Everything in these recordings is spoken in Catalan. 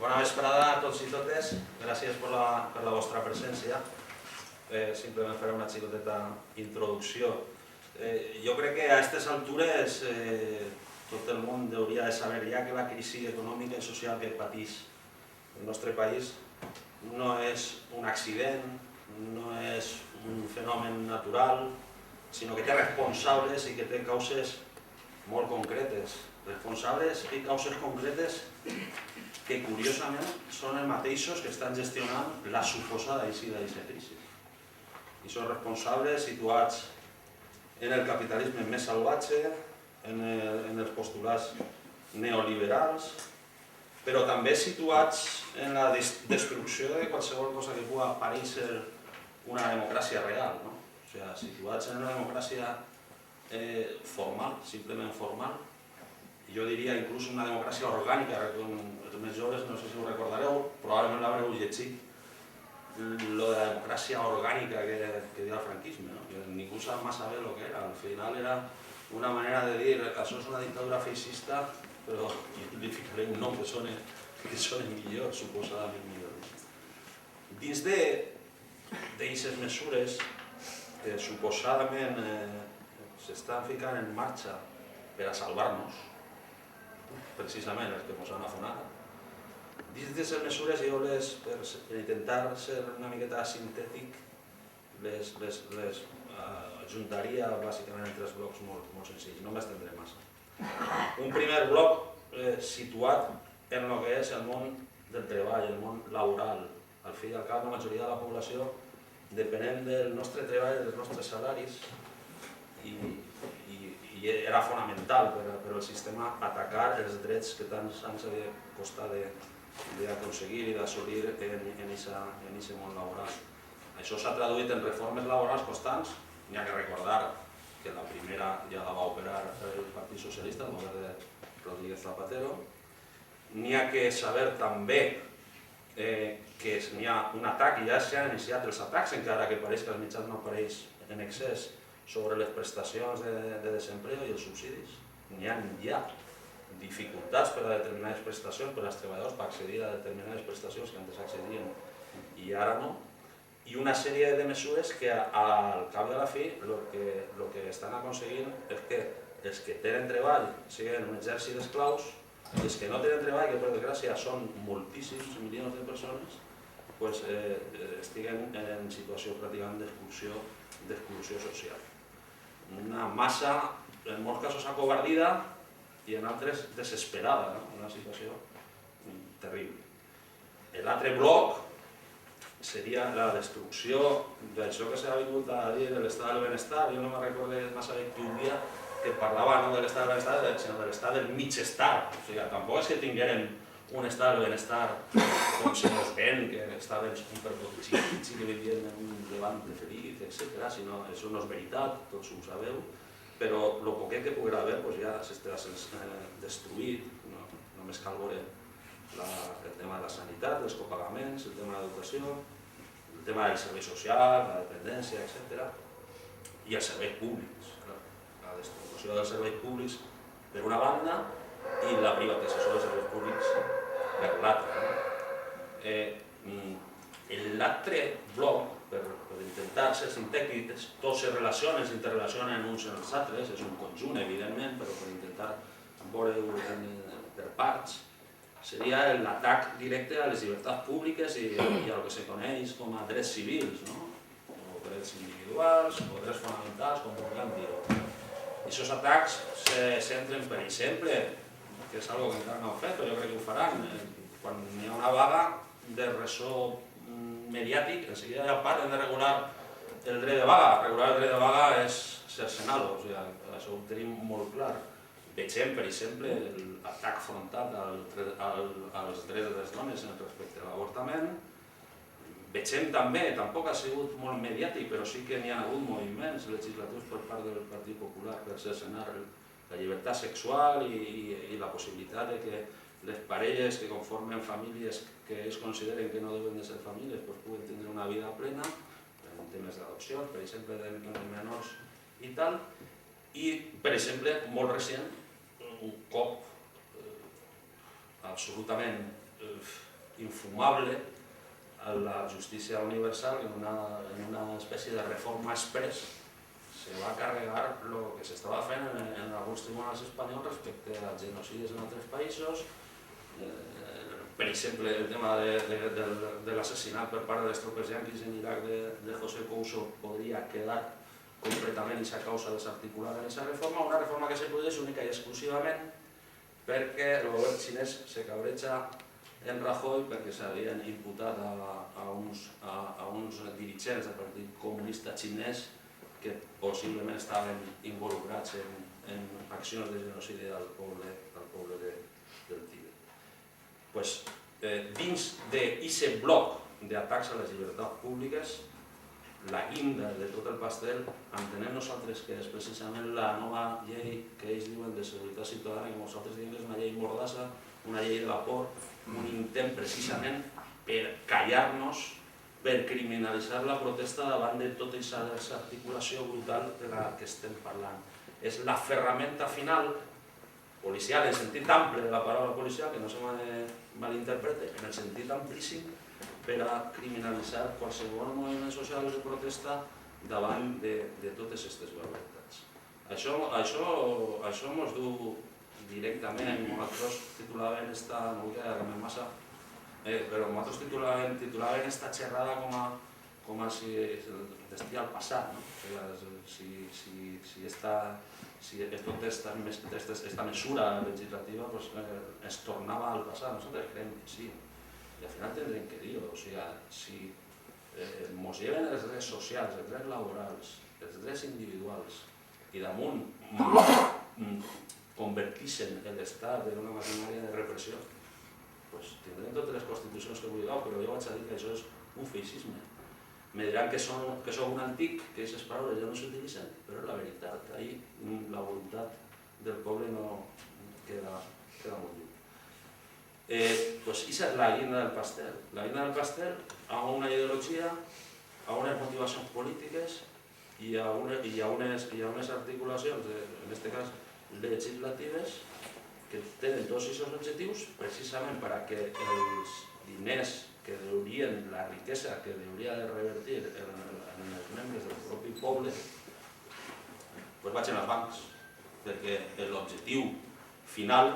Bona vesprada a tots i totes. Gràcies per la vostra presència. Simplement faré una xicoteta introducció. Jo crec que a aquestes altures tot el món hauria de saber ja que la crisi econòmica i social que pateix el nostre país no és un accident, no és un fenomen natural, sinó que té responsables i que té causes molt concretes. Responsables i causes concretes que curiosament són els mateixos que estan gestionant la suposada eixida d'aquesta crisi. I són responsables situats en el capitalisme més salvatge, en els postulats neoliberals, però també situats en la destrucció de qualsevol cosa que pugui aparèixer una democràcia real. O sigui, situats en una democràcia formal, simplement formal. Jo diria inclús una democràcia orgànica. Els més joves, no sé si ho recordareu, probablement l'haureu llegit, lo de la democràcia orgànica que deia el franquisme. Ningú sap massa bé el que era. Al final era una manera de dir que això és una dictadura feixista, però li ficaré un nom que sona millor, suposadament millor. Dins d'aquestes mesures que suposadament s'estan ficant en marxa per a salvar-nos, precisament els que ens han afonat, dins d'aquestes mesures jo per intentar ser una miqueta sintètic, les ajuntaria bàsicament en tres blocs molt senzills, no m'estendré massa. Un primer bloc situat en el que és el món del treball, el món laboral. Al fi i al cap, la majoria de la població depenem del nostre treball, dels nostres salaris, i era fonamental per al sistema atacar els drets que tants anys havia costat d'aconseguir i d'assolir en aquest món laboral. Això s'ha traduït en reformes laborals constants. N'hi ha que recordar que la primera ja la va operar el Partit Socialista, el govern de Rodríguez Zapatero. N'hi ha que saber també que n'hi ha un atac, i ja s'han iniciat els atacs, encara que pareix que els mitjans no apareix en excés, sobre les prestacions de desempleo i els subsidis. N'hi ha ja dificultats per a determinades prestacions, per als treballadors per accedir a determinades prestacions que antes accedien i ara no. I una sèrie de mesures que al cap de la fi el que estan aconseguint és que els que tenen treball siguin un exèrcit d'esclaus i els que no tenen treball, que per desgràcia són moltíssims milions de persones, estiguen en situació pràcticament d'exclusió social. Una massa, en molts casos, acovardida i en altres desesperada, una situació terrible. L'altre bloc seria la destrucció d'això que s'ha vingut a dir de l'estat del benestar. Jo no me'n recordo massa bé que un dia que parlava no de l'estat del benestar, sinó de l'estat del mig estat. O sigui, tampoc és que tinguérem un estat del benestar com se nos ven, que estaven superprotegits i que vivien en un levante feliç, etc. Sinó, això no és veritat, tots ho sabeu, però el poquet que poguera haver ja s'està destruït. Només cal veure el tema de la sanitat, els copagaments, el tema de l'educació, el tema del servei social, la dependència, etc. I els serveis públics. La destrucció dels serveis públics per una banda i la privatització dels serveis públics per l'altra. L'altre bloc, per intentar ser sintètics, tots s'interrelacionen uns amb els altres, és un conjunt, evidentment, però per intentar veure-ho per parts, seria l'atac directe a les llibertats públiques i al que se coneix com a drets civils, o drets individuals, o drets fonamentals, com vulguem dir-ho. I aquests atacs se centren, per exemple, que és una cosa que encara no han fet, però jo crec que ho faran, quan hi ha una vaga de ressò mediàtic, en seguida ja parlen de regular el dret de vaga. Regular el dret de vaga és cercenar-lo, això ho tenim molt clar. Vegem, per exemple, l'atac frontal als drets de les dones respecte a l'avortament. Vegem també, tampoc ha sigut molt mediàtic, però sí que n'hi ha hagut moviments legislatius per part del Partit Popular per cercenar la llibertat sexual i la possibilitat que les parelles que conformen famílies que ells consideren que no deuen de ser famílies puguen tindre una vida plena, en temes d'adopció, per exemple, de menors i tal. I, per exemple, molt recent, un cop absolutament infumable a la justícia universal en una espècie de reforma express se va carregar el que s'estava fent en alguns tribunals espanyols respecte als genocidis en altres països. Per exemple, el tema de l'assassinat per part de les tropes yanquis en Iraq de José Couso podria quedar completament aquesta causa desarticulada en aquesta reforma, una reforma que se produeix única i exclusivament perquè el govern xinès se cabreja en Rajoy perquè s'havien imputat a uns dirigents del Partit Comunista Xinès que possiblement estaven involucrats en accions de genocidi al poble del Tíbet. Dins d'aquest bloc d'atacs a les llibertats públiques, la guinda de tot el pastel entenem nosaltres que és precisament la nova llei que ells diuen de seguretat ciutadana, que nosaltres diem que és una llei mordassa, una llei de vapor, un intent precisament per callar-nos, per criminalitzar la protesta davant de tota aquesta desarticulació brutal de la que estem parlant. És la ferramenta final policial, en sentit ample de la paraula policial, que no se malinterprete, en el sentit amplíssim per a criminalitzar qualsevol moviment social de protesta davant de totes aquestes barbaritats. Això ens du directament, nosaltres titulàvem esta, no vull allargar-me massa, però nosaltres titulàvem esta xerrada com a si estigui al passat, si tota aquesta mesura legislativa es tornava al passat. Nosaltres creiem que sí, i al final tindrem que dir-ho, o sigui, si ens lleven els drets socials, els drets laborals, els drets individuals, i damunt converteixen l'Estat en una maquinària de repressió, tindrem totes les constitucions que vulgueu, però jo vaig a dir que això és un feixisme. Me diran que soc un antic, que aquestes paraules ja no s'utilitzen, però és la veritat. Ahir la voluntat del poble no queda molt lluny. Aquesta és la guinda del pastel. La guinda del pastel a una ideologia, a unes motivacions polítiques i a unes articulacions, en aquest cas legislatives, que tenen tots aquests objectius precisament perquè els diners que haurien, la riquesa que hauria de revertir en els membres del propi poble, vagin als bancs, perquè l'objectiu final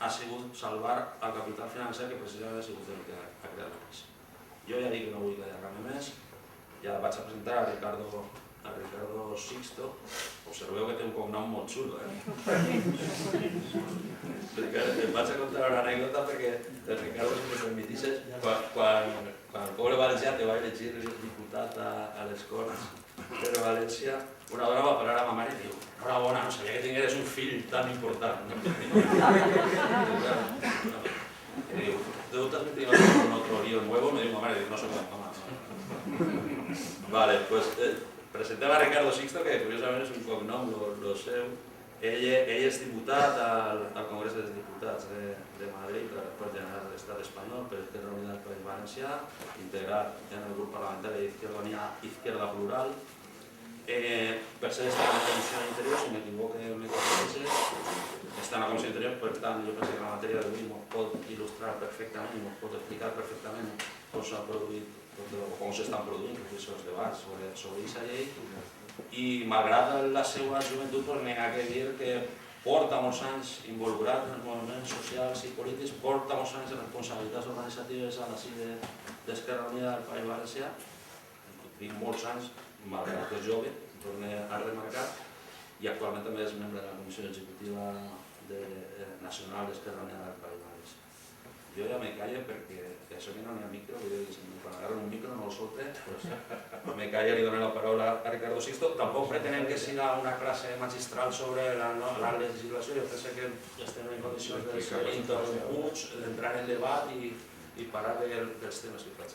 ha sigut salvar el capital financer que precisament ha sigut el que ha creat la crisi. Jo ja dic que no vull allargar-me més, ja vaig a presentar a Ricardo Sixto. Observeu que té un cognom molt xulo, Et vaig a contar una anècdota perquè el Ricardo, si me permetisses, quan el poble valencià te va elegir diputat a les Corts de València, una dona va parar a ma mare i diu: enhorabona, no sabia que tingueres un fill tan important. I diu: ¿tú te has metido en otro lío nuevo? Me diu ma mare, no soy la mamá. Vale, pues presentem a Ricardo Sixto, que curiosament és un cognom lo seu. Ell és diputat al Congrés dels Diputats de Madrid, per el general de l'Estat espanyol, per Esquerra Unida del País Valencià, integrat en el grup parlamentari d'Izquierda Plural. Per ser estat en la Comissió d'Interior, si m'equivoque, està en la Comissió d'Interior, per tant, jo penso que la matèria d'avui ens pot il·lustrar perfectament i ens pot explicar perfectament com s'ha produït o com s'estan produint aquests debats sobre aquesta llei. I malgrat la seva joventut, n'hi ha que dir que porta molts anys involucrat en els moviments socials i polítics, porta molts anys de responsabilitats organitzatives a la CID d'Esquerra Unida del País Valencià, tinc molts anys, malgrat que és jove, torno a remarcar, i actualment també és membre de la Comissió Executiva Nacional d'Esquerra Unida del País Valencià. Jo ja me callo perquè això que no n'hi ha micro, quan agarren un micro no el solte, me callo i li dono la paraula a Ricardo Sixto. Tampoc pretenem que sigui una classe magistral sobre la legislació, jo penso que estem en condicions d'interromputs, d'entrar en debat i parlar dels temes que faig.